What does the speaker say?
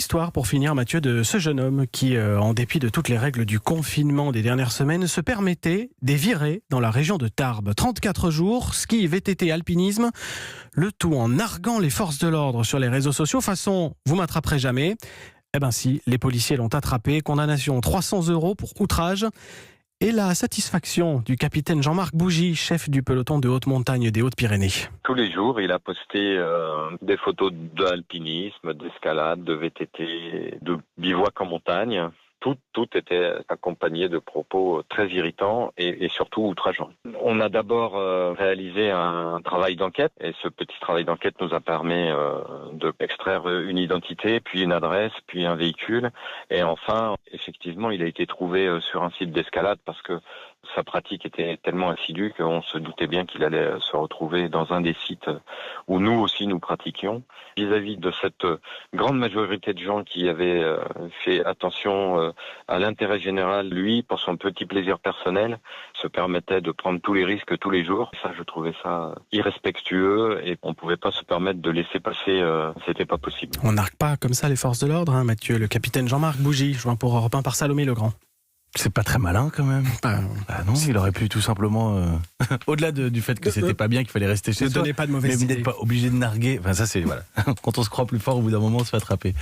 L'histoire, pour finir, Mathieu, de ce jeune homme qui, en dépit de toutes les règles du confinement des dernières semaines, se permettait des virées dans la région de Tarbes. 34 jours, ski, VTT, alpinisme, le tout en narguant les forces de l'ordre sur les réseaux sociaux, façon « vous m'attraperez jamais ». Eh ben si, les policiers l'ont attrapé, condamnation 300 € pour outrage. Et la satisfaction du capitaine Jean-Marc Bougy, chef du peloton de haute montagne des Hautes-Pyrénées. Tous les jours, il a posté des photos d'alpinisme, d'escalade, de VTT, de bivouac en montagne. Tout était accompagné de propos très irritants et surtout outrageants. On a d'abord réalisé un travail d'enquête et ce petit travail d'enquête nous a permis d'extraire une identité, puis une adresse, puis un véhicule. Et enfin, effectivement, il a été trouvé sur un site d'escalade parce que sa pratique était tellement assidue qu'on se doutait bien qu'il allait se retrouver dans un des sites où nous aussi nous pratiquions. Vis-à-vis de cette grande majorité de gens qui avaient fait attention à l'intérêt général, lui, pour son petit plaisir personnel, se permettait de prendre tous les risques tous les jours. Ça, je trouvais ça irrespectueux et on pouvait pas se permettre de laisser passer, c'était pas possible. On n'arque pas comme ça les forces de l'ordre, hein, Mathieu. Le capitaine Jean-Marc Bougy, joint pour Europe 1 par Salomé Legrand. C'est pas très malin quand même. Non, il aurait pu tout simplement, au-delà du fait que c'était pas bien, qu'il fallait rester chez Ne soi. donnez pas de mauvaises mais vous idées. n'êtes pas obligé de narguer. Enfin ça c'est voilà. Quand on se croit plus fort, au bout d'un moment, on se fait attraper.